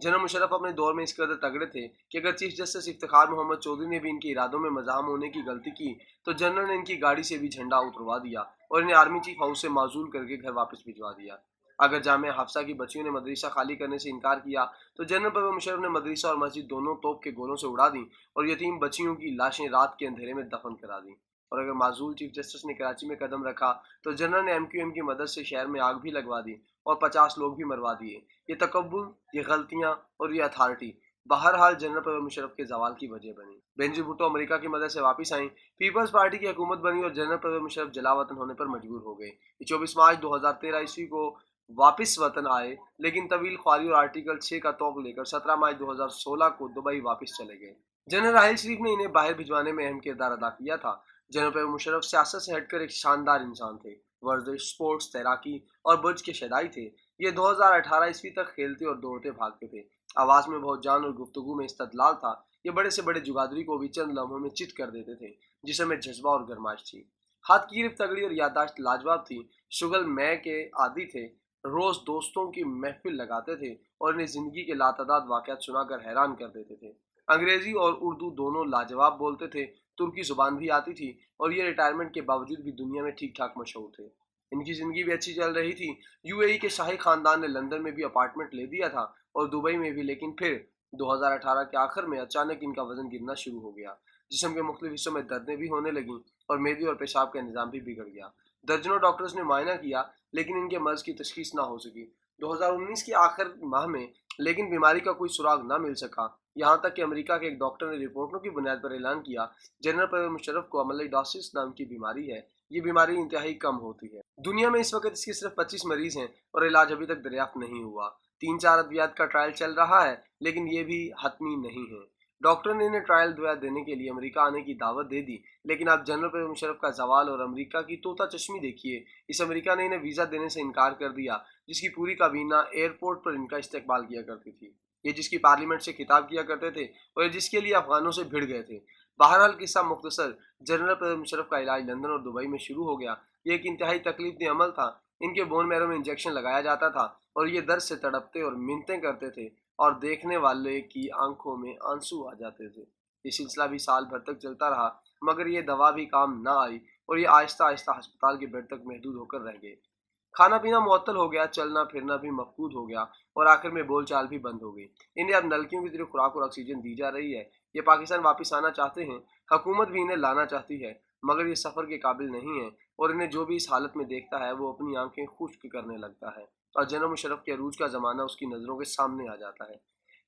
General Musharraf अपने दौर में इस कदर तगड़े थे कि अगर चीफ जस्टिस इफ्तिखार मोहम्मद चौधरी ने भी इनके इरादों में मज़ाहम होने की गलती की तो जनरल ने इनकी गाड़ी से भी झंडा उतरवा दिया और इन्हें आर्मी चीफ हाउस से माजूल करके घर वापस भिजवा दिया। अगर जामिया हफ्सा की बच्चियों ने मदरसा खाली करने से इनकार किया तो जनरल परवेज मुशर्रफ ने मदरसा और मस्जिद दोनों तोप के गोलों से उड़ा दी और यतीम बच्चियों की लाशें रात के अंधेरे में दफन करा दी। और अगर माजूल चीफ जस्टिस ने कराची में कदम रखा तो जनरल ने एमक्यूएम की मदद से शहर में आग भी लगवा दी और 50 लोग भी मरवा दिए। ये तकब्बुर, ये गलतियां और ये अथॉरिटी बहरहाल जनरल परवेज मुशर्रफ के जवाल की वजह बनी। बेनजीर भुट्टो अमेरिका की मदद से वापस आई, पीपल्स पार्टी की हुकूमत बनी और जनरल परवेज मुशर्रफ जलावतन होने पर मजबूर हो गए। 24 मार्च 2013 ईस्वी को वापस वतन आए, लेकिन तवील ख्वारी और आर्टिकल 6 का तोक लेकर 17 मार्च 2016 को दुबई वापस चले गए। जनरल राहिल शरीफ ने इन्हें बाहर भिजवाने में अहम किरदार अदा किया था। जनरल परवेज मुशर्रफ सियासत से हटकर एक शानदार इंसान थे। वर्जिश, स्पोर्ट्स, तैराकी और बुर्ज के शदाई थे। ये 2018 ईस्वी तक खेलते और दौड़ते भागते थे। आवाज में बहुत जान और गुफ्तगू में इस्तदलाल था। ये बड़े से बड़े जुगादरी को भी चंद लम्हों में चित कर देते थे, जिसमें जज्बा और गरमाइश थी। हाथ की गिरफ्त तगड़ी और याददाश्त लाजवाब थी। शुगल मैं के आदि थे। रोज दोस्तों की महफिल लगाते थे और इन्हें जिंदगी के लातादाद वाकयात सुनाकर हैरान कर देते थे। अंग्रेजी और उर्दू दोनों लाजवाब बोलते थे। तुर्की जुबान भी आती थी और ये रिटायरमेंट के बावजूद भी दुनिया में ठीक ठाक मशहूर थे। इनकी जिंदगी भी अच्छी चल रही थी। यूएई के शाही खानदान ने लंदन में भी अपार्टमेंट ले दिया था और दुबई में भी, लेकिन फिर 2018 के आखिर में अचानक इनका वजन गिरना शुरू हो गया। जिस्म के मुख्तलिफ हिस्सों में दर्दें भी होने लगीं और मेदे और पेशाब का निज़ाम भी बिगड़ गया। दर्जनों डॉक्टर्स ने मुआयना किया, लेकिन इनके मर्ज की तशखीस ना हो सकी। 2019 के आखिर माह में लेकिन बीमारी का कोई सुराग ना मिल सका। यहाँ तक कि अमेरिका के एक डॉक्टर ने रिपोर्टों की बुनियाद पर ऐलान किया जनरल परवेज मुशर्रफ को अमेलाइडोसिस नाम की बीमारी है। ये बीमारी इंतहाई कम होती है। दुनिया में इस वक्त इसके सिर्फ 25 मरीज हैं और इलाज अभी तक दरियाफ्त नहीं हुआ। 3-4 अद्वियात का ट्रायल चल रहा है, लेकिन ये भी हतमी नहीं है। डॉक्टर ने इन्हें ट्रायल दवा देने के लिए अमेरिका आने की दावत दे दी, लेकिन आप जनरल परवेज मुशर्रफ का जवाल और अमेरिका की तोता चश्मी देखिए। इस अमेरिका ने इन्हें वीज़ा देने से इनकार कर दिया, जिसकी पूरी काबीना एयरपोर्ट पर इनका इस्तकबाल किया करती थी। ये जिसकी पार्लियामेंट से खिताब किया करते थे और ये जिसके लिए अफगानों से भिड़ गए थे। बहरहाल किस्सा मुख्तसर, जनरल परवेज मुशर्रफ का इलाज लंदन और दुबई में शुरू हो गया। ये एक इंतहाई तकलीफ दे अमल था। इनके बोन मैरो में इंजेक्शन लगाया जाता था और ये दर्द से तड़पते और मिन्नतें करते थे और देखने वाले की आंखों में आंसू आ जाते थे। ये सिलसिला भी साल भर तक चलता रहा, मगर ये दवा भी काम ना आई और ये आहिस्ता आहिस्ता अस्पताल के बेड तक महदूद होकर रह गए। खाना पीना मुअत्तल हो गया, चलना फिरना भी मफकूद हो गया और आखिर में बोलचाल भी बंद हो गई। इन्हें अब नलकियों की तरह खुराक और ऑक्सीजन दी जा रही है। ये पाकिस्तान वापस आना चाहते हैं, हुकूमत भी इन्हें लाना चाहती है, मगर ये सफ़र के काबिल नहीं है और इन्हें जो भी इस हालत में देखता है वो अपनी आंखें खुश्क करने लगता है और जनरल मुशर्रफ के अरूज का ज़माना उसकी नज़रों के सामने आ जाता है।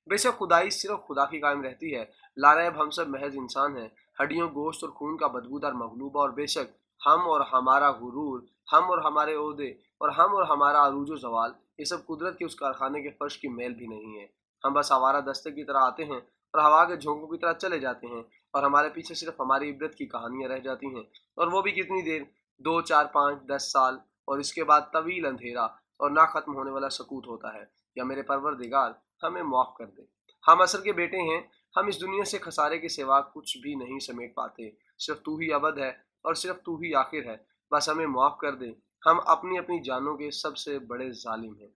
बेशक खुदाई सिर्फ खुदा की कायम रहती है। लारैब हम सब महज इंसान हैं, हड्डियों, गोश्त और खून का बदबूदार मगलूबा। और बेशक हम और हमारा गुरूर, हम और हमारे ओहदे और हम और हमारा अरूज ज़वाल, ये सब कुदरत के उस कारखाने के फर्श की मेल भी नहीं है। हम बस आवारा दस्ते की तरह आते हैं और हवा के झोंकों की तरह चले जाते हैं और हमारे पीछे सिर्फ हमारी इबरत की कहानियाँ रह जाती हैं। और वो भी कितनी देर, 2, 4, 5, 10 साल, और इसके बाद तवील अंधेरा और ना खत्म होने वाला सकूत होता है। या मेरे परवरदिगार हमें माफ़ कर दे। हम असर के बेटे हैं। हम इस दुनिया से खसारे के सिवा कुछ भी नहीं समेट पाते। सिर्फ तू ही अबद है और सिर्फ तू ही आखिर है। बस हमें माफ़ कर दे। हम अपनी अपनी जानों के सबसे बड़े जालिम हैं।